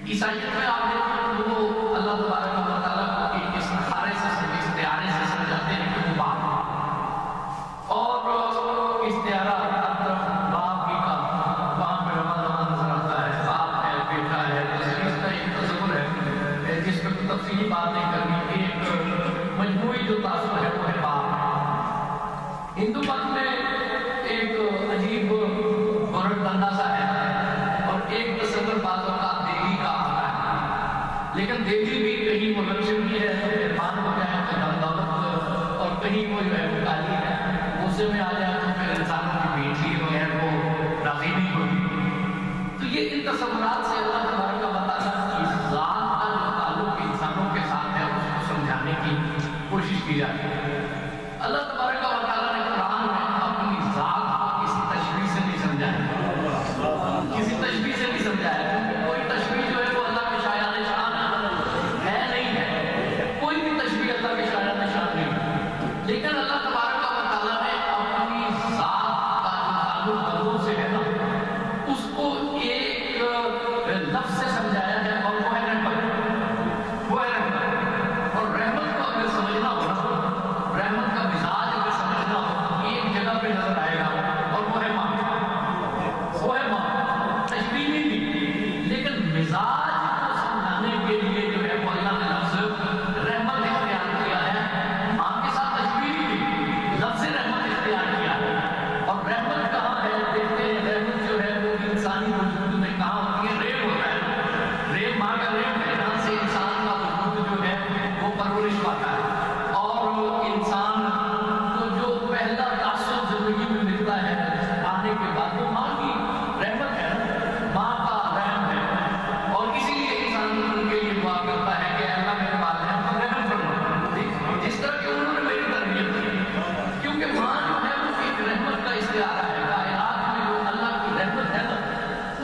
عیسائیت میں آپ دیکھیں تو وہ اللہ تبارک و تعالیٰ کو ایک استخارے سے استعارے سے سمجھاتے ہیں کہ وہ باپ اور استعارہ باپ ہی کا وہاں پہ رواں نظر آتا ہے، باپ ہے، بیٹا ہے، اس کا ایک تصور ہے جس پہ تفصیلی بات نہیں کرنی، ایک مجموعی جو تاثر ہے وہ ہے باپ۔ ہندو مت میں ایک عجیب گورنٹ اندازہ ہے اور ایک تصور بعض اوقات دیوی کا آتا ہے، لیکن دیوی بھی کہیں منظم بھی ہے مہربان ہو جائے تو دم دولت، اور کہیں وہ جو ہے وہ کالی ہے، غصے میں آ جائے تو پھر انسانوں کی بیٹی جو ہے وہ راضی نہیں ہوتی۔ تو یہ ان تصورات سے اللہ تبارک و تعالیٰ کی ذات کا جو تعلق انسانوں کے ساتھ ہے اس کو سمجھانے کی کوشش کی جاتی ہے۔ اللہ تبارک و تعالیٰ نے قرآن میں اپنی ذات کو کسی تشبیہ سے نہیں سمجھایا، کسی تشبیہ سے نہیں سمجھایا، کیونکہ کوئی تشبیہ جو ہے وہ اللہ کے شایان شان ہے نہیں ہے، کوئی بھی تشبیہ اللہ کے شایان شان نہیں ہے، لیکن اللہ تبارک و تعالیٰ نے اپنی ذات کا جو تعلق بندوں سے ہے نا اس کو ایک لفظ سے سمجھایا ہے اور وہ ہے رحمت، وہ ہے رحمت۔ اور رحمت کو اگر سمجھنا ہو نا، رحمت کا مزاج اگر سمجھنا ہو ایک جگہ پہ نظر آئے گا اور وہ ہے ماں، وہ ہے ماں، تشبیہ نہیں دی، لیکن مزاج کو سمجھانے کے لیے جو ہے وہ اللہ نے لفظ رحمت اختیار کیا ہے، ماں کے ساتھ تشبیہ نہیں دی، لفظ رحمت اختیار کیا ہے۔ اور رحمت کہاں ہے دیکھتے ہیں، رحمت جو ہے وہ انسانی وجود میں کہاں ہوتی ہے، ریب ہوتا ہے، ریب ماں کا ریب ہے جہاں سے انسان کا وجود جو ہے وہ پرورش پاتا ہے، اور انسان کو جو پہلا تاثر زندگی میں ملتا ہے آنے کے بعد وہ ماں کی رحمت ہے، ماں کا رحم ہے، اور اسی لیے انسان ان کے لیے دعا کرتا ہے کہ اللہ میرے والدین پر رحم فرما، جس طرح کہ انہوں نے میری تربیت کی، کیونکہ ماں جو ہے وہ ایک رحمت کا استعارہ ہے، کائنات میں جو اللہ کی رحمت ہے نا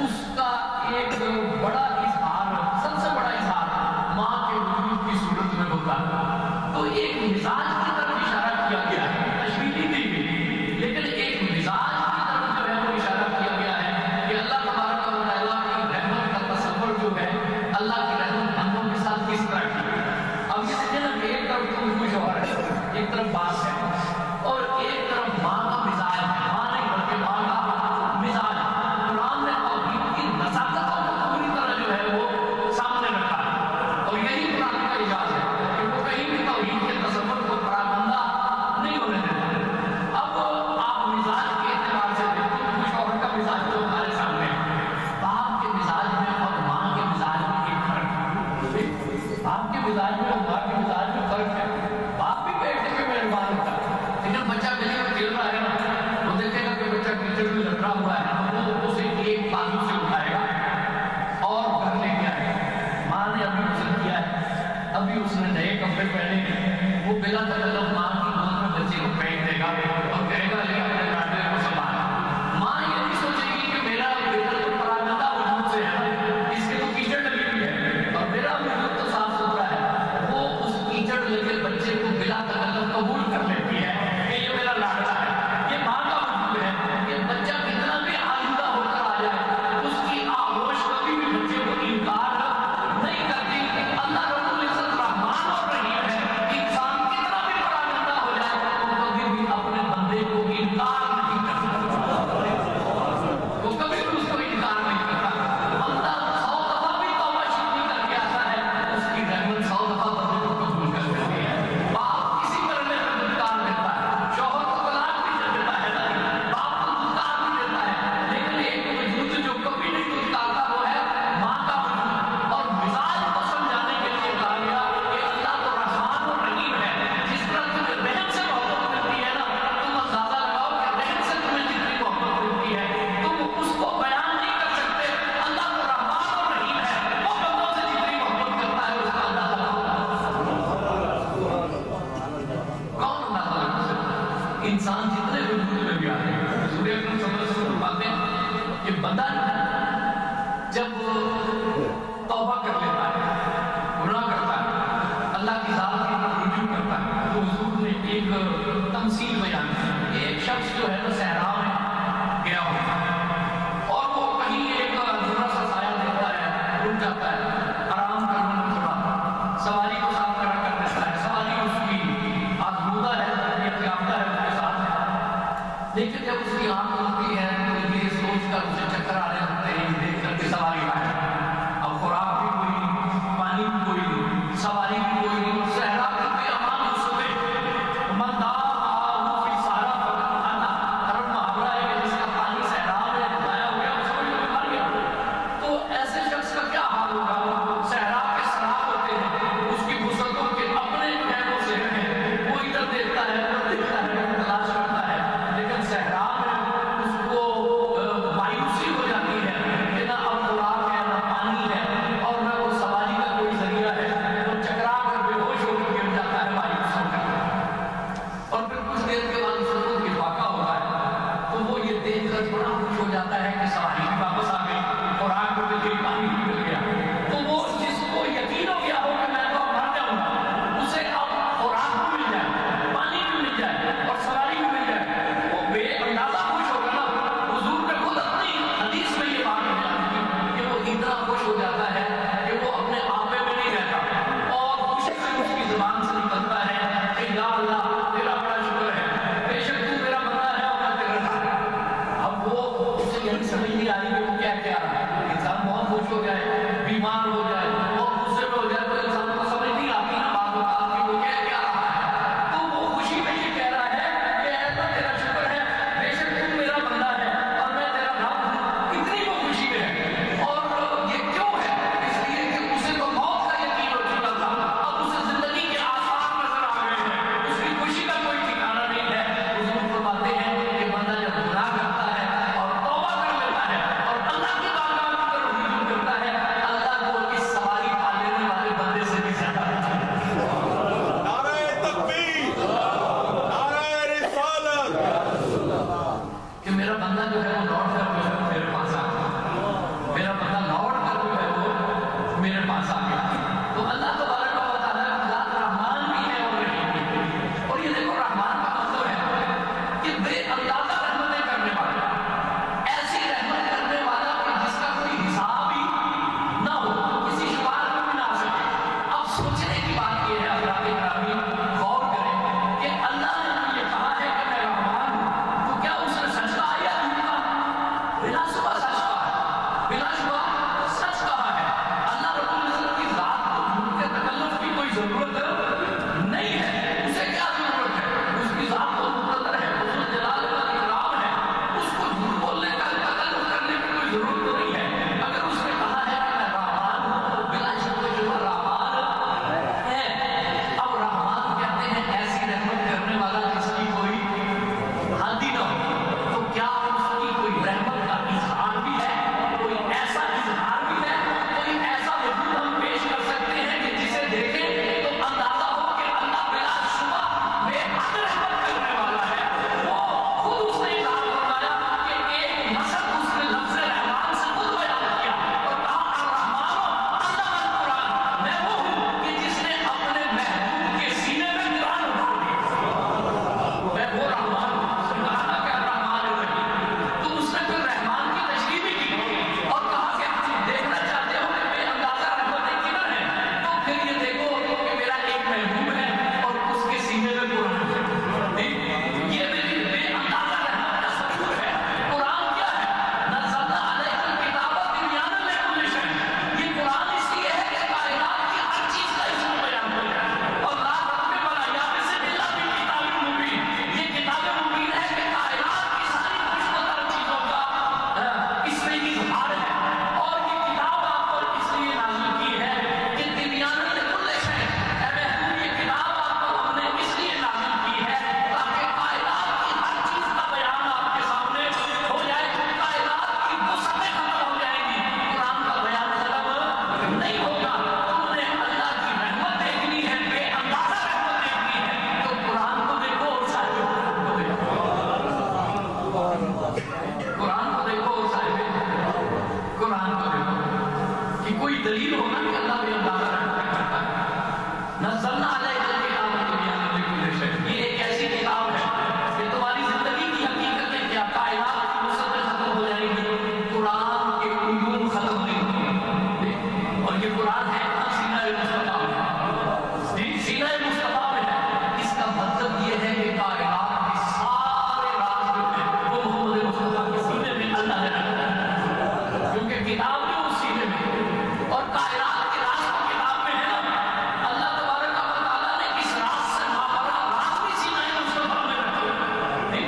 اس کا ایک بڑا اظہار، سب سے بڑا اظہار ماں کے وجود کی صورت میں ہوتا ہے۔ تو ایک مزاج کی طرف اشارہ کیا گیا ہے، تشبیہ نہیں دی گئی، لیکن ایک مزاج کی طرف جو ہے وہ اشارہ کیا گیا ہے کہ اللہ تبارک و تعالیٰ کی رحمت کا تصور جو ہے اللہ کی رحمت بندوں کے ساتھ کس طرح کی۔ اب یہ دیکھیں نا کہ ایک طرف تو کچھ اور ہے، ایک طرف بات ہے اور ایک طرف ماں کا مزاج ہے، ماں نہیں بلکہ ماں کا مزاج۔ قرآن نے توحید کی نزاکت کو پوری طرح جو ہے وہ سامنے رکھا ہے، اور یہی قرآن کا اعجاز ہے کہ وہ کہیں بھی توحید کے تصور کو پراگندہ نہیں ہونے دیتا۔ اب آپ مزاج کے اعتبار سے دیکھیں تو کچھ اور کا مزاج تو ہمارے سامنے ہے، باپ کے مزاج میں اور ماں کے مزاج میں ایک فرق ہے، باپ کے مزاج میں اور ماں کے مزاج میں فرق ہے۔ باپ بھی بیٹے پہ مہربان ہوتا ہے، لیکن بچہ گلی میں کھیل رہا ہے نا وہ دیکھے گا کہ بچہ کیچڑ میں لٹرا ہوا ہے، وہ اسے ایک بازو سے اٹھائے گا اور گھر لے کے آئے گا۔ ماں نے ابھی غسل کیا ہے، ابھی اس نے نئے کپڑے پہنے ہیں، وہ بلا تکلف ماں کی گود میں بچے کو پھینک دے گا اور کہے گا لے اپنے بیٹے کو سنبھال۔ ماں یہ نہیں سوچے گی کہ میرا بیٹا تو پراگندہ وجود سے ہے، اس کے تو کیچڑ لگی ہوئی ہے اور میرا وجود تو صاف ستھرا ہے، وہ اس کیچڑ لگے بچے کو بلا تکلف قبول کر لیتی ہے کہ یہ میرا لاڈلا ہے۔ یہ ماں کا وجود ہے کہ بچہ کتنا بھی آلودہ ہو کر آ جائے اس کی آغوش کبھی بھی بچے کو انکار نہیں کرتی۔ اللہ رب العزت رحمان اور رحیم ہے، انسان کتنا بھی پراگندہ ہو جائے وہ کبھی بھی اپنے بندے کو انکار نہیں کرتا، وہ کبھی بھی اس کو انکار نہیں کرتا۔ بندہ 100 دفعہ بھی توبہ شکنی کر کے آتا ہے، اس کی رحمت 100 دفعہ بندے کو قبول کر لیتی ہے۔ باپ کسی مرنے میں دھتکار دیتا ہے، شوہر کو طلاق بھی دے دیتا ہے، باپ کو دھتکار بھی دیتا ہے، لیکن ایک وجود جو کبھی نہیں دھتکارتا وہ ہے ماں کا وجود۔ اور مزاج کو سمجھانے کے لیے کہا گیا کہ اللہ تو رحمان اور رحیم ہے، جس طرح تمہیں رحم سے محبت ملتی ہے نا تم اندازہ لگاؤ کہ رحم سے تمہیں جتنی محبت ملتی ہے تم اس کو بیان نہیں کر سکتے۔ اللہ تو رحمان اور رحیم ہے، وہ بندوں سے جتنی محبت کرتا ہے اس کا اندازہ لگاؤ، کون اندازہ لگا سکتا؟ انسان جتنے وجود میں بھی آتے ہیں، حضور اکرم صلی اللہ علیہ وسلم فرماتے ہیں کہ بندہ جب توبہ کر لیتا ہے، گناہ کرتا ہے، اللہ کی ذات کی طرف رجوع کرتا ہے، تو حضور نے ایک تمثیل بیان کی کہ ایک شخص جو ہے نا صحرا میں گیا ہوتا ہے اور وہ کہیں ایک ذرا سا سایہ دیکھتا ہے، رک جاتا ہے، کہ کوئی دلیل ہونا کہ اللہ بے اندازہ رحمت کرتا ہے. نزلنا علیک الکتاب تبیانا لکل شیء، یہ ایک ایسی کتاب ہے کہ تمہاری زندگی کی حقیقتیں کیا، کائنات کی مسئلے ختم ہو جائیں گی، قرآن کے علوم ختم نہیں ہوگی. اور یہ قرآن ہے سینہ مصطفیٰ میں، سینہ مصطفیٰ میں ہے. اس کا مطلب یہ ہے کہ کائنات کے سارے راز جو ہیں وہ محمد مصطفیٰ کے سینے میں اللہ نے رکھا ہے، کیونکہ کتاب جو اس سینے میں اور کائنات کے راز کو کتاب میں ہے نا. اللہ تبارک و تعالیٰ نے اس راز سے مابرا راز بھی سینہ مصطفیٰ میں رکھے،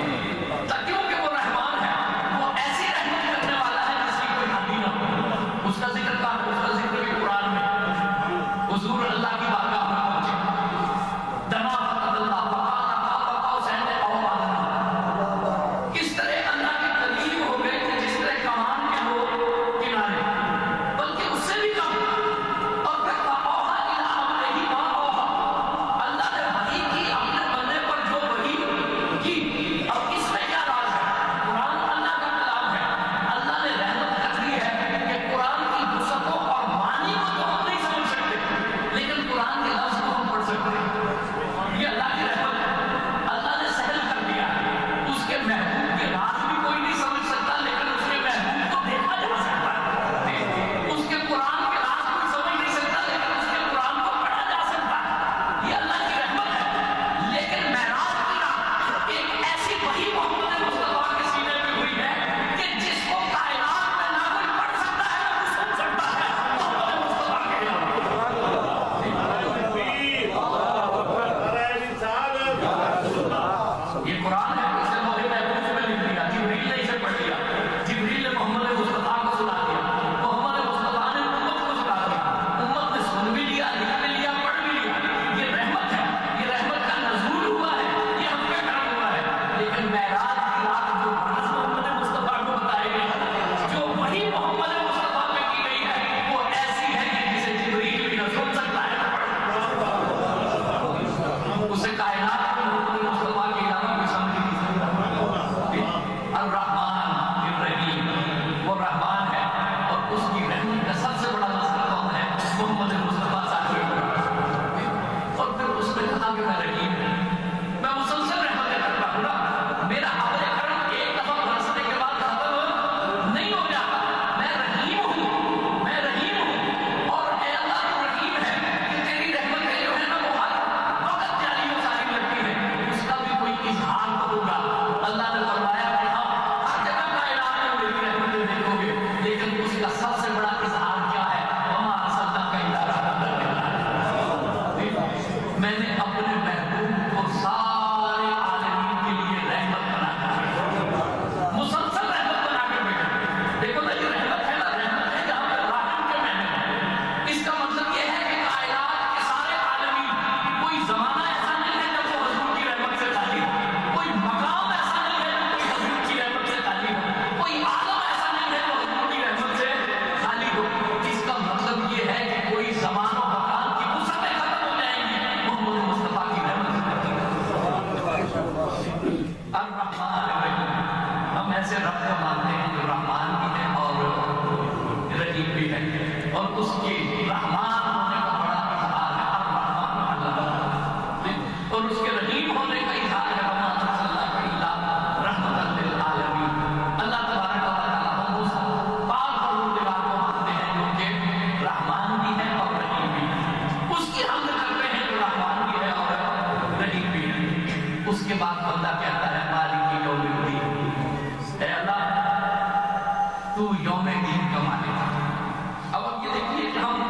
کیونکہ وہ رحمان ہے، وہ ایسی رحمت کرنے والا ہے جس کی کوئی حد ہی نہ ہو. اس کا ذکر کہا، اس کا ذکر بھی قرآن میں. حضور اللہ کی بارگاہ میں پہنچے، دنا فقد اللہ فقال قاب قوسین او ادنیٰ. کس طرح اللہ کے قریب ہو گئے کہ جس طرح کمان کے دو کنارے، بلکہ اس سے بھی کم. اور پھر فاوحیٰ الی عبدہ ما اوحیٰ، اللہ نے وحی کی اپنے بندے پر جو وحی کی. اب اس میں کیا راز ہے؟ قرآن اللہ کا کلام ہے، اللہ نے رحمت کر دی ہے کہ قرآن کی وسعتوں اور معنی کو تو ہم نہیں سمجھ سکتے، لیکن قرآن کے لفظ کو ہم پڑھ سکتے ہیں. یہ اللہ کی رحمت ہے، اللہ نے سہل کر دیا. اس کے محبوب کے راز بھی کوئی نہیں سمجھ سکتا، لیکن اس کے محبوب کو دیکھا جا سکتا ہے. اس کے قرآن کے راز کوئی سمجھ نہیں سکتا، لیکن اس کے قرآن کو پڑھا جا سکتا ہے. یہ اللہ کی رحمت ہے. لیکن معراج کی رات ایک ایسی وحی محمد مصطفیٰ کے سینے میں ہوئی ہے کہ جس کو کائنات میں نہ کوئی پڑھ سکتا ہے نہ کوئی سن سکتا ہے، محمد مصطفیٰ کے یہ قرآن ہے. اسے لوح محفوظ میں لکھ دیا، جبریل نے اسے پڑھ لیا، جبریل نے محمد مصطفیٰ کو سنا دیا، محمد مصطفیٰ نے امت کو سنا دیا، امت نے سن بھی لیا، لکھ بھی لیا، پڑھ بھی لیا. یہ رحمت ہے، یہ رحمت کا نزول ہوا ہے، یہ ہم پہ کرم ہوا ہے. لیکن معراج کی رات جو راز محمد مصطفیٰ کو بتائے گئے، جو وحی محمد مصطفیٰ پہ کی گئی ہے، وہ ایسی ہے کہ جسے جبریل بھی نہ سن سکتا ہے نہ پڑھ سکتا ہے. اسے کائنات میں محمد مصطفیٰ کے علاوہ کوئی سمجھ نہیں سکتا. الرحمن الرحیم، وہ رحمان ہے، اور اس کی رحمت کا سب سے بڑا مظہر کون ہے؟ محمد مصطفیٰ صاحب. اور پھر اس نے کہا کہ میں رحیم ہوں، میں مسلسل رحمتیں کرتا ہوں نا. میرا عمل کرم ایک دفعہ برسنے کے بعد ختم نہیں ہو جاتا. میں رحیم ہوں، میں رحیم ہوں. اور اے اللہ تو رحیم ہے کہ تیری رحمتیں جو ہے نا وہ ہر وقت جاری و ساری لگتی ہے. اس کا بھی کوئی اظہار تو ہوگا. اللہ نے فرمایا کہ ہم ہر جگہ کائنات میں میری رحمتیں دیکھو گے، لیکن اس کا سب سے بڑا اظہار کیا ہے؟ وما ارسلناک الا رحمۃ للعالمین. میں نے اپنے محبوب کو سارے عالمین کے لیے رحمت بنا کر بھیجا، مسلسل رحمت بنا کر بھیجا. دیکھو نا یہ رحمت ہے نا، رحمت ہے جہاں پہ راحم کے معنی ہیں. اس کا مطلب یہ ہے کہ کائنات کے سارے عالمین، کوئی زمانہ ایسا نہیں ہے جب وہ حضور کی رحمت سے خالی ہو، کوئی مقام ایسا نہیں ہے جو کوئی حضور کی رحمت سے خالی ہو، کوئی عالم ایسا نہیں ہے جو حضور کی رحمت سے خالی ہو. جس کا مطلب یہ ہے کہ کوئی زمان و مکان کی وسعتیں ختم ہو جائیں گی محمد مصطفیٰ کی رحمت سے. الرحمن الرحیم، ہم ایسے رب کو مانتے ہیں جو رحمان بھی ہے اور رحیم بھی ہے. اور اس کے رحمان ہونے کا بڑا اظہار ہے الرحمن اللہ، اور اس کے رحیم ہونے کا اظہار ہے وما ارسلناک الا رحمۃ للعالمین. اللہ تبارک و تعالیٰ ہم اس پاک پروردگار کو مانتے ہیں جو کہ رحمان بھی ہے اور رحیم بھی ہے. اس کی حمد کرتے ہیں جو رحمان بھی ہے اور رحیم بھی ہے. اس کے بعد بندہ کہتا ہے مالک یوم الدین، اے اللہ تو یوم دین کا مالک ہے. اب یہ دیکھیے کہ ہم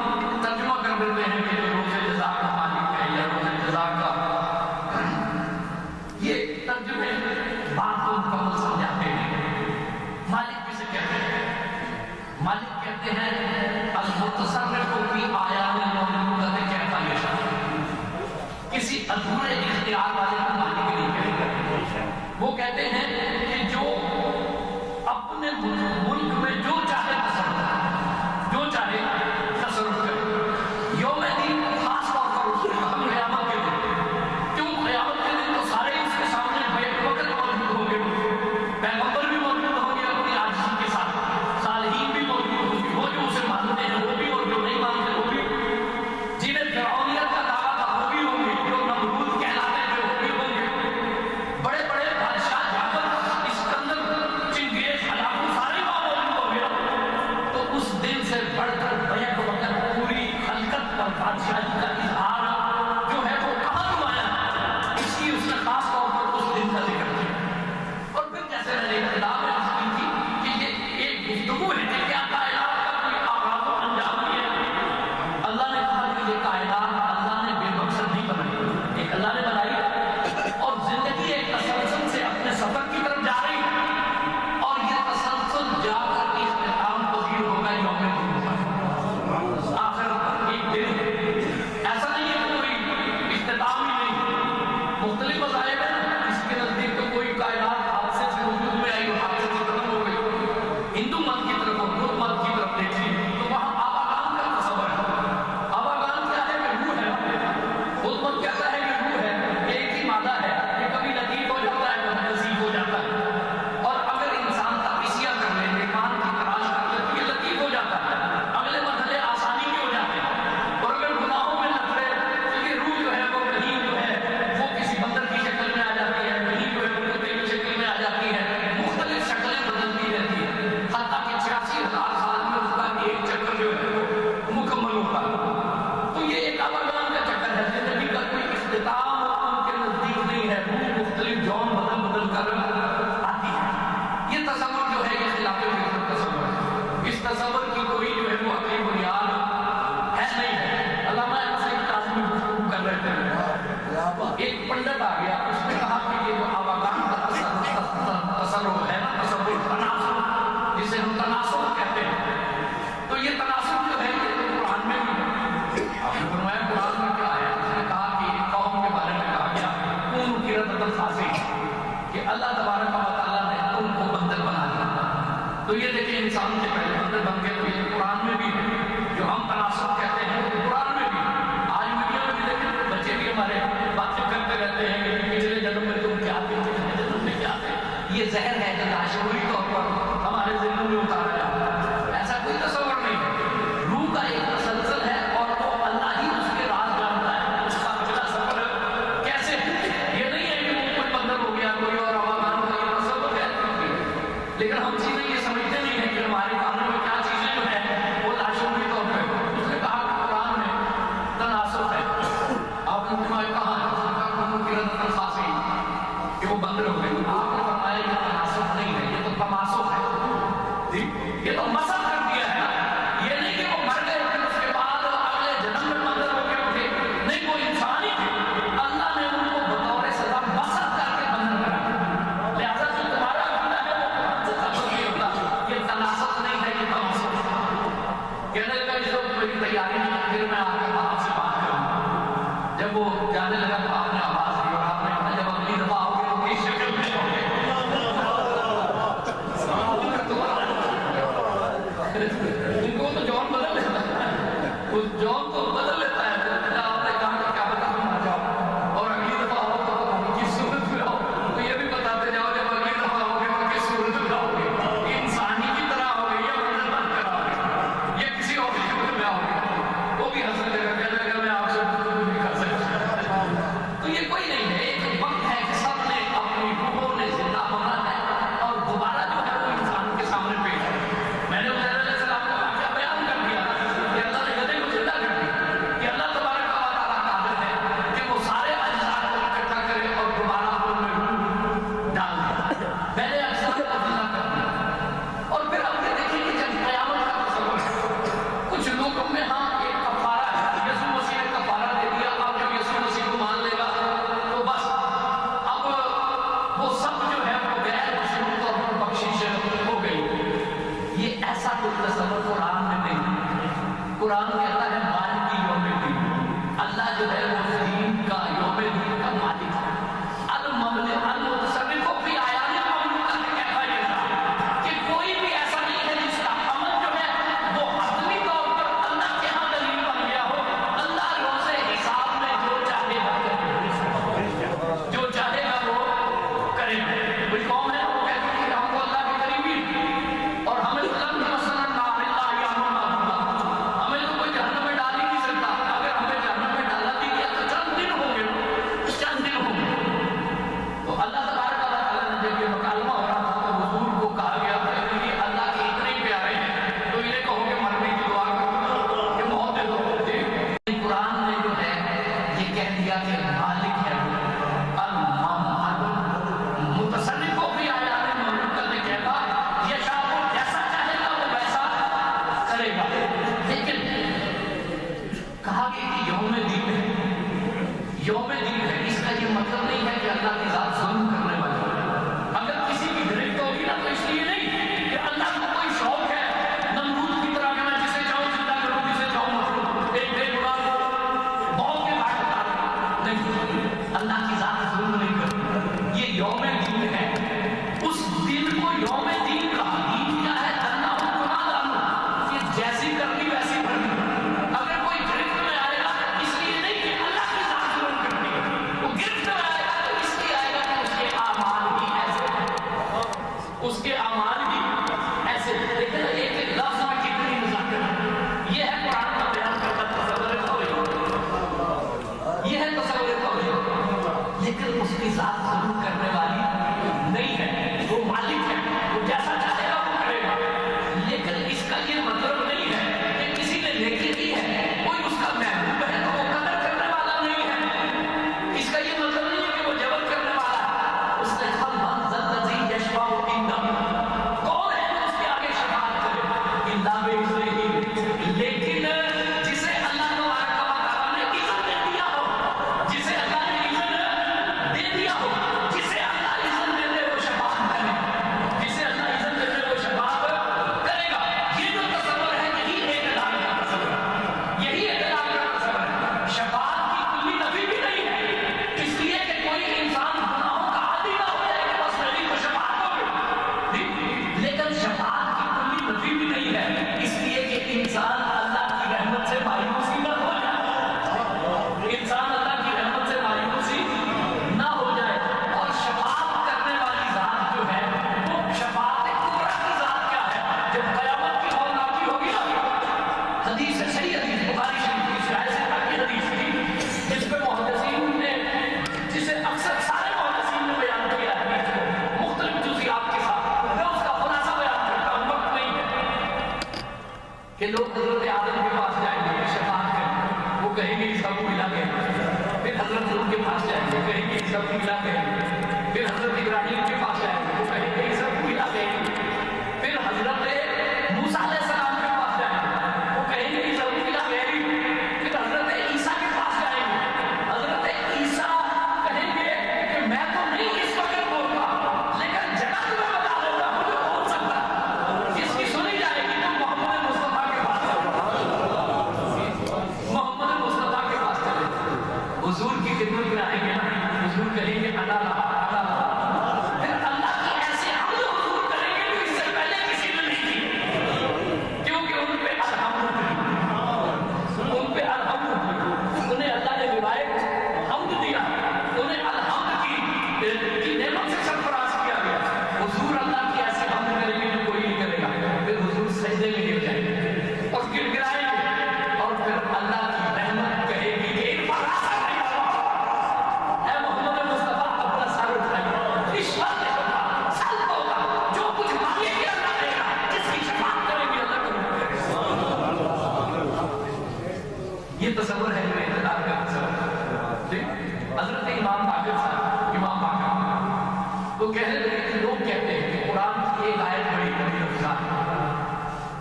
جاب تو بدل لیتا ہے. آپ نے کہا کہ کیا پتا تم مر جاؤ اور اگلی دفعہ ہو تو کس صورت میں آؤ, تو یہ بھی بتاتے جاؤ جب اگلی دفعہ ہوگے تو کس صورت میں آؤ گے. انسانی کی طرح ہوگے یا بدل بند کراؤ گے یا کسی اور شکل میں آؤ گے. وہ بھی ہنسنے لگا, کہنے لگا میں آپ سے گفتگو نہیں کر سکتا. تو یہ کوئی نہیں ہے, ایک وقت ہے کہ سب نے اپنی روحوں نے زندہ ہونا ہے اور دوبارہ جو ہے وہ انسان کے سامنے پیش ہے. میں نے عزیر علیہ السلام کا واقعہ بیان کر دیا کہ اللہ نے گدھے کو زندہ کر دیا, کہ اللہ تبارک و تعالیٰ قادر ہے کہ وہ سارے اجزاء کو اکٹھا کرے اور دوبارہ ان میں روح ڈال دے. میں نے اجزاء کو زندہ کر دیا. اور پھر اب یہ دیکھیں کہ جب قیامت کا تصور ہے, کچھ لوگوں میں ہاں ایک کفارہ ہے, یسوع مسیح نے کفارہ دے دیا, اب جب یسوع مسیح کو مان لے گا تو بس اب وہ سب جو ہے وہ غیر مشروط طور پر بخشش ہو گئی. یہ ایسا کوئی تصور قرآن میں نہیں. قرآن کہتا ہے مالک یوم الدین. اللہ جو ہے وہ دین کا, یوم الدین کا مالک ہے. المتصرف فی اعیان المملوکۃ کہتا ہے کہ کوئی بھی ایسا نہیں ہے جس کا عمل جو ہے وہ حتمی طور پر اللہ کے ہاں دلیل بن گیا ہو. اللہ روز حساب میں جو چاہے گا جو چاہے گا وہ کرے گا. کوئی قوم ہے وہ کہتی ہے کہ ہم کو اللہ کے قریبی اور ہمیں لم یمسنا النار الا ایام معدودۃ, ہمیں تو کوئی جہنم میں ڈال ہی نہیں سکتا. اگر ہمیں جہنم میں ڈالا بھی گیا تو چند دن ہوں گے, چند دن ہوں گے. تو اللہ تبارک و تعالیٰ نے جب یہ مکالمہ ہو رہا تھا تو حضور کو کہا گیا تھا کہ یہ اللہ کے اتنے ہی پیارے ہیں تو انہیں کہو کہ مرنے کی دعا کرو کہ موت دے دو. قرآن نے جو ہے یہ کہہ دیا کہ مالک ہے, متصرف ہو بھی آیا نے مملوکت نے کہا یشاء جیسا چاہے گا وہ ویسا کرے گا. لیکن کہا گیا کہ یوم دین ہے, یوم دین ہے. اس کا یہ مطلب نہیں ہے کہ اللہ کی ذات ظلم کرنے والی ہے. اگر کسی کی گرفت ہوگی نا تو اس لیے نہیں کہ اللہ کو کوئی شوق ہے نمرود کی طرح کہ میں جسے چاہوں زندہ کروں جسے چاہوں مطلب ایک بے گناہ بہت کے بات بتا نہیں. اللہ کی ذات ظلم نہیں کرتی. یہ یوم دین ہے. اس دن کو یوم دین کہا. دین کیا ہے؟ اللہ گناہ دانو کہ جیسی کرنی ویسی کرنی. اگر کوئی گرفت میں آئے گا اس لیے نہیں کہ اللہ کی ذات ظلم کرتی ہے, وہ گرفت میں آئے گا تو اس لیے آئے گا کہ اس کے اعمال بھی ایسے ہیں, اس کے اعمال بھی ایسے ہیں. لیکن ایک لفظ میں کتنی نزاکت ہے. یہ ہے قرآن کا بیان کرتا تصور قوی, یہ ہے تصور قوی. لیکن اس کی ذات ظلم کرنے والی نہیں ہے. وہ مالک ہے, وہ جیسا چاہے گا وہ کرے گا. لیکن اس کا یہ مطلب نہیں ہے کہ کسی نے نیکی کی ہے کوئی اس کا محبوب ہے تو وہ قدر کرنے والا نہیں ہے. اس کا یہ مطلب نہیں ہے کہ وہ جبر کرنے والا ہے. اس نے خل منزل الذی یشفع عنده, کون ہے جو اس کے آگے شفاعت کرے الا باذنہ. لیکن جسے اللہ تبارک و تعالیٰ نے اذن دے دیا ہو, جسے اللہ نے اذن دے دیا ہو, جسے اللہ اذن دے دے وہ شفاعت کرے, جسے اللہ اذن دے دے وہ شفاعت کرے گا. یہ جو تصور ہے یہی اعتدال کا تصور ہے, یہی اعتدال کا تصور ہے. شفاعت کی کلی نفی بھی نہیں ہے اس لیے کہ کوئی انسان گناہوں کا عادی نہ ہو جائے کہ بس میری تو شفاعت ہو گئی. لیکن شفاعت کی کلی نفی بھی نہیں ہے اس لیے کہ انسان اللہ کی رحمت سے مایوسی نہ ہو جائے, انسان اللہ کی رحمت سے مایوسی نہ ہو جائے. اور شفاعت کرنے والی ذات جو ہے وہ شفاعت کبریٰ کی ذات کیا ہے. جب قیامت کی ہولناکی ہوگی نا, حدیث ہے صحیح حدیث بخاری شریف کی شاید سے کی حدیث تھی جس پہ محدثین نے, جسے اکثر سارے محدثین نے بیان کیا ہے حدیث کو مختلف جزیات کے ساتھ. میں اس کا خلاصہ بیان کرتا ہوں, وقت نہیں ہے کہ لوگ حضرت آدم کے پاس جائیں گے شفاعت کریں, وہ کہیں گے سب کو ملا گئے. پھر حضرت نوح کے پاس جائیں گے, کہیں گے سب کو ملا گئے. پھر حضرت ابراہیم کے پاس جائیں گے, وہ کہیں گے سب کو ملا گئے. پھر حضرت موسیٰ علیہ السلام کے پاس جائیں گے, وہ کہیں گے سب کو ملا گئے. پھر حضرت یہ تصور ہے جو اقتدار کا تصور. حضرت امام باقر صاحب، امام باقر وہ کہنے لگے کہ لوگ کہتے ہیں کہ قرآن کی ایک آیت بڑی بڑی افضال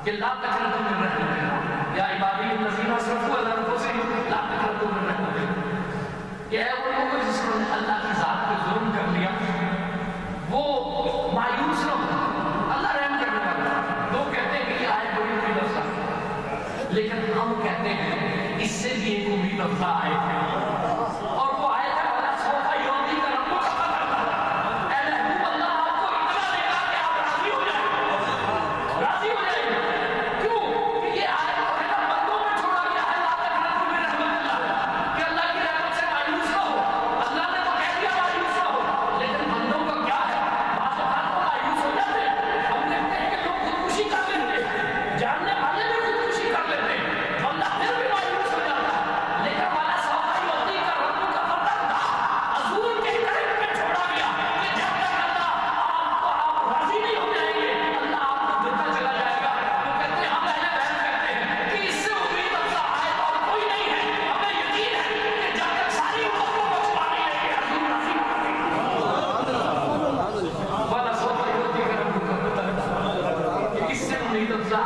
کہ لا تقنطوا من رحمت اللہ یا عبادی الذین اسرفوا علی انفسہم لا تقنطوا من رحمت اللہ، کہ اے وہ لوگ جس نے اللہ کی ذات پہ ظلم کر لیا وہ مایوس نہ ہو، اللہ رحم کرنے والا. لوگ کہتے ہیں کہ یہ آیت بڑی بڑی افضال، لیکن ہم کہتے ہیں اس سے بھی ایک امید افزا آیت ہے، اور وہ آیت ہے وَلَا سَوْفَ يُعْطِيكَ رَبُّكَ فَتَرْضَىٰ. اے محبوب اللہ آپ کو اتنا دے گا کہ آپ راضی ہو جائیں گے، راضی ہو جائیں گے. کیوں کہ یہ آیت کو ہے نا بندوں میں چھوڑا گیا ہے، لا تقنطوا من رحمت اللہ، کہ اللہ کی رحمت سے مایوس نہ ہو. اللہ نے تو کہہ دیا مایوس نہ ہو، لیکن بندوں کا کیا ہے، بعض اوقات وہ مایوس ہو جاتے ہیں. ہم دیکھتے ہیں کہ لوگ خودکشی کر لیتے ہیں، جاننے والے بھی خودکشی کر لیتے ہیں، بندہ پھر بھی مایوس ہو جاتا ہے. لیکن والا سوفا یوتی کا رب کا فتح تھا، حضور کے قریب میں چھوڑا گیا کہ جب تک اللہ آپ راضی نہیں ہو جائیں گے اللہ آپ کو دیتا چلا جائے گا. وہ کہتے ہیں ہم اہل بیت کہتے ہیں کہ اس سے امید افزا آیت اور کوئی نہیں ہے. ہمیں یقین ہے کہ جب تک ساری امت کو پہنچا نہیں لیں گے حضور راضی ہوں گے. والا سوفا یوتی کا رب کا فتح، کہ اس سے امید افزا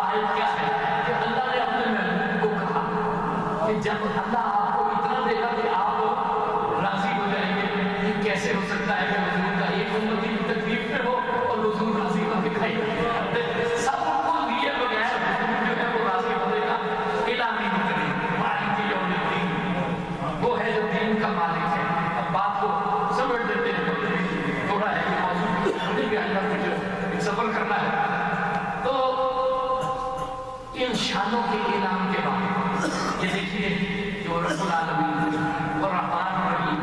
آیت کیا ہے کہ اللہ نے اپنے محبوب کو کہا کہ جب اللہ آپ کو اتنا دے گا کہ آپ راضی ہو جائیں گے. یہ کیسے ہو سکتا ہے کہ حضور کا ایک امتی کی تکلیف میں ہو اور حضور راضی ہو دکھائی دے. سب کو دیے بغیر حضور جو ہے وہ راضی ہونے کا اعلان نہیں کریں. مالک یوم الدین، وہ ہے جو دین کا مالک ہے. اب بات کو سمجھ لیتے ہیں، تھوڑا ہے کہ موضوع نہیں گیا ہے، مجھے ایک سفر کرنا ہے. تو ان شانوں کے اعلان کے بعد یہ دیکھیے جو رب العالمین اور رحمان الرحیم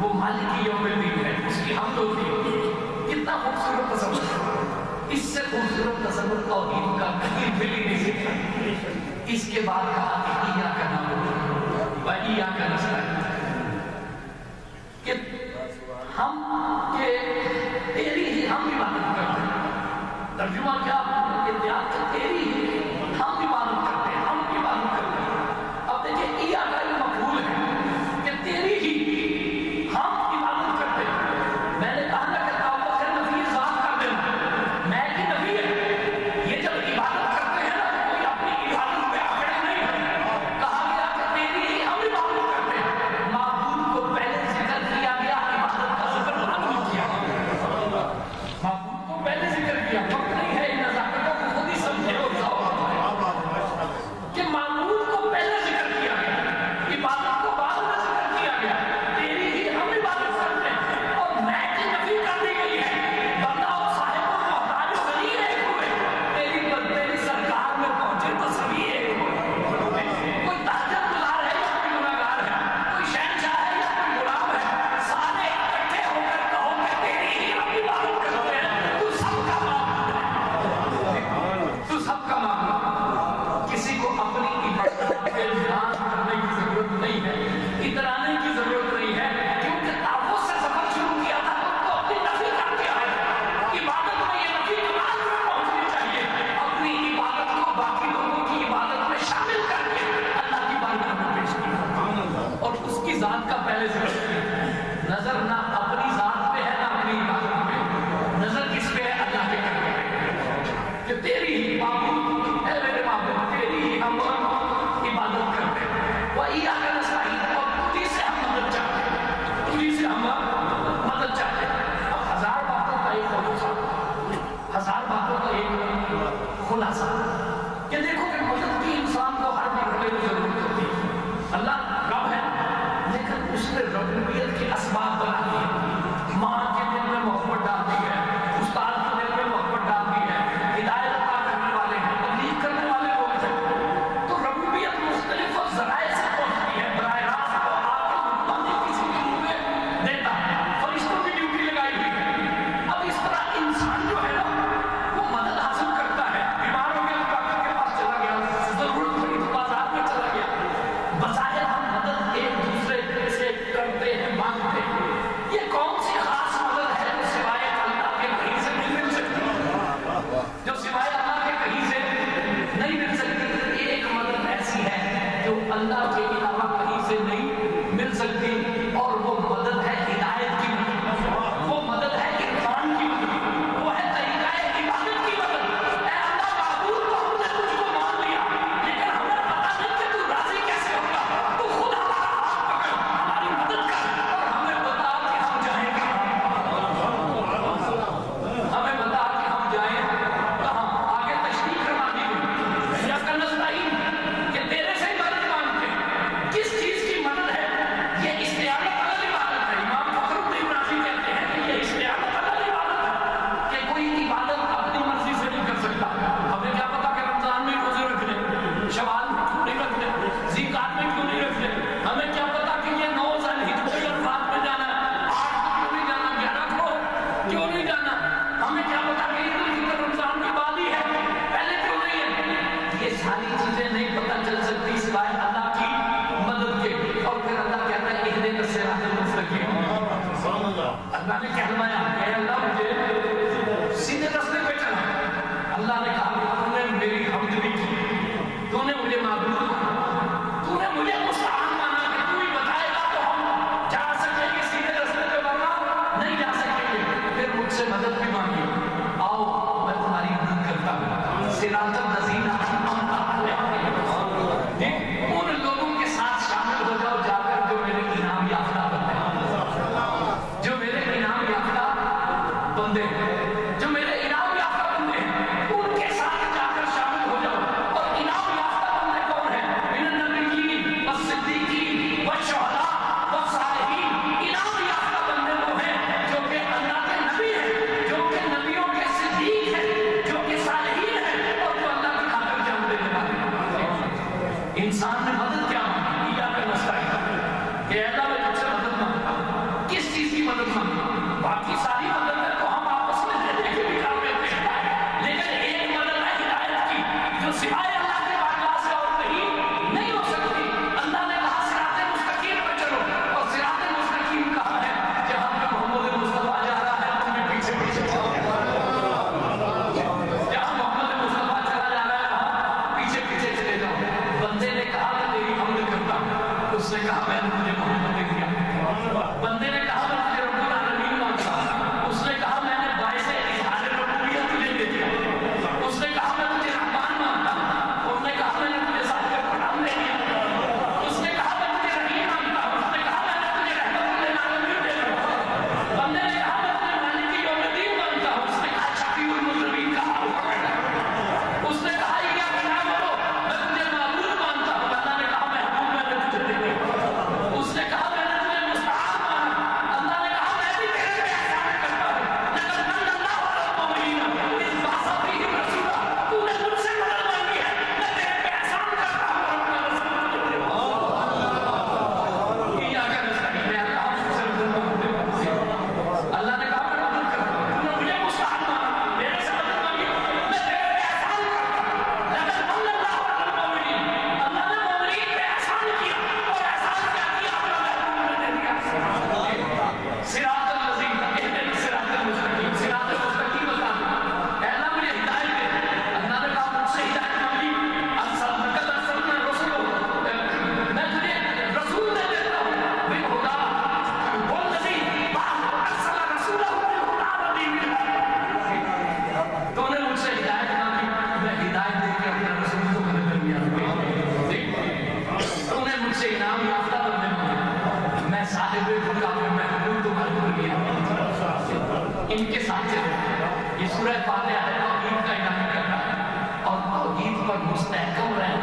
وہ مالک یوم الدین ہے، اس کی حمد ہوتی ہے. کتنا خوبصورت تصور ہے، اس سے خوبصورت تصور توحید کا کہیں مل ہی نہیں سکتا. اس کے بعد کہا کہ ایاک نعبد و ایاک نستعین، کہ ہم کہ تیری ہی ہم عبادت کرتے ہیں. ترجمہ کیا کہ تیری ہی ہم عبادت کرتے ہیں، ہم عبادت کرتے ہیں. اب دیکھیں ایاک کا یہ مفعول ہے کہ تیری ہی ہم عبادت کرتے ہیں. میں نے کہا نا کہ تعلق ہے نفی ذات کر دینا، میں کی نفی ہے. یہ جب عبادت کرتے ہیں نا تو کوئی اپنی عبادت پہ آخر نہیں ہے، اللہ کے علاوہ کہیں سے نہیں مل سکتی، اور وہ مدد ہے ہدایت کی مدد، وہ مدد ہے عرفان کی مدد، وہ ہے طریقہ عبادت کی مدد۔ اے اللہ معبود، تو ہم نے تجھ کو مان لیا، لیکن ہمیں پتہ نہیں کہ تو راضی کیسے ہوگا، تو خود ہمارا ہاتھ پکڑ، ہماری مدد کر، اور ہمیں بتا کہ ہم جائیں کہاں، ہمیں بتا کہ ہم جائیں کہاں۔ آگے تشریح فرما دی گئی یا کنستعین کہ تیرے سے مدد مانگتے ہیں، کس چیز کی مدد ہے؟ یہ استعانت علی عبادت ہے۔ امام فخر الدین رازی کہتے ہیں کہ یہ استعانت علی عبادت ہے کہ کوئی عبادت اپنی مرضی سے نہیں کر سکتا۔ ہمیں کیا پتا کہ رمضان میں روزے رکھ لیں، شوال میں کیوں نہیں رکھ لیں، ذیقعد میں کیوں نہیں رکھ لیں، ہمیں کیا پتا کہ یہ 9 ذی الحجہ کے عرفات میں جانا ہے، 8 کو کیوں نہیں جانا، 11 کو کیوں نہیں جانا، ہمیں کیا پتا کہ عید الفطر رمضان کے بعد ہی ہے، پہلے کیوں نہیں ہے۔ یہ ساری چیزیں نہیں پتہ چل سکتی سوائے اللہ کی مدد کے۔ اور پھر اللہ کہتا ہے اہدنا الصراط المستقیم، اللہ نے کہلوایا کہ اللہ مجھے سیدھے راستے پہ چلا۔ اللہ نے کہا کہ تو نے میری حمد بھی کی، تو نے مجھے معبود مانا، تو نے مجھے مستعان مانا کہ تو ہی بتائے گا تو ہم جا سکیں گے سیدھے راستے پہ، ورنہ نہیں جا سکیں گے۔ پھر مجھ سے مدد بھی مانگی، آؤ میں تمہاری مدد کرتا ہوں، صراط الذین انعمت علیہم، ان لوگوں کے ساتھ شامل ہو جاؤ جا کر جو میرے انعام یافتہ بندے ہیں، جو میرے انعام یافتہ بندے ہیں، جو میرے انعام یافتہ بندے ہیں، ان کے ساتھ جا کر شامل ہو جاؤ۔ اور انعام یافتہ بندے کون ہیں؟ من النبیین والصدیقین والشہداء والصالحین۔ انعام یافتہ بندے وہ ہیں جو کہ اللہ کے نبی ہیں، جو کہ نبیوں کے صدیق ہیں، جو کہ صالحین ہیں، اور جو اللہ کی خاطر جان دینے والے ہیں۔ انسان نے مدد کیا مانگی؟ ایاک نستعین، کہ اللہ میں تجھ سے مدد مانگتا ہوں۔ کس چیز کی مدد مانگی؟ باقی ساری مدد ہے تو ہم آپس میں دینے کے بھی کام لیتے ہیں، لیکن ایک مدد ہے ہدایت کی جو سوائے اللہ کے بالا سے اور کہیں نہیں ہو سکتی۔ اللہ نے کہا صراط مستقیم پہ چلو، اور صراط مستقیم کہا ہے جہاں پہ محمد مصطفیٰ جا رہا ہے تمہیں پیچھے پیچھے چلو، جہاں محمد مصطفیٰ چلا جا رہا ہے وہاں پیچھے پیچھے چلے جاؤ۔ بندے نے کہا میں تیری حمد کرتا ہوں، اس نے کہا میں نے تجھے محمد دے دیا۔ بندے نے کہا میں تجھے رب العالمین مانگتا ہوں، اس نے کہا میں نے باعث اظہار ربوبیت تجھے دے دیا۔ اس نے کہا میں تجھے رحمان مانگتا ہوں، اس نے کہا میں نے تجھے صاحب قرآن دے دیا۔ اس نے کہا میں تجھے رحیم مانگتا ہوں، اس نے کہا میں نے تجھے رحمت للعالمین دے دیا۔ بندے نے کہا میں تجھے مالک یوم الدین مانگتا ہوں، اس نے کہا شفیع المذنبین کا حال پکڑ لیا۔ اس نے کہا ایاک نعبد، میں تجھے معبود مانتا ہوں، اللہ نے کہا محبوب میں نے تجھے دے دیا۔ اس نے کہا میں نے تجھے مستعان مانا، اللہ نے کہا میں بھی تیرے پہ احسان کرتا ہوں۔ لقد من اللہ علی المؤمنین اذ بعث فیہم رسولا، تو نے مجھ سے مدد مانگی ہے، میں تیرے پہ احسان کرتا ہوں اور اپنا رسول تجھے دے دیا۔ ایاک نستعین، میں اللہ ہم سے مدد مانگتے ہیں۔ اللہ نے کہا میں مدد کرتا ہوں، تو نے مجھے مستعان مانا، میرے سے مدد مانگی، میں تیرے پہ احسان کرتا ہوں۔ لقد من اللہ علی المؤمنین، اللہ نے مومنین پہ احسان کیا، اور احسان کیا کیا؟ اپنا محبوب نے دے دیا۔ صراط الذین، اہدنا الصراط المستقیم، صراط المستقیم بتا دو۔ اے اللہ مجھے ہدایت دے۔ اللہ نے کہا مجھ سے ہدایت مانگی، لقد ارسلنا رسول، میں تجھے رسول دے دیتا ہوں، بالہدیٰ والذی ارسل رسولہ بالہدیٰ ودین الحق۔ تو نے مجھ سے ہدایت مانگی، میں ہدایت دے کے اپنا رسول کو میں نے دیا۔ تو نے مجھ سے انعام یافتہ بندے مانگے، میں صاحب خدا میں محبوب تمہارے کو لیا۔ ان کے ساتھ چلو۔ یہ سورہ فاتحہ ہے توحید کا اعلان کرنا ہے، اور توحید پر مستحکم رہنا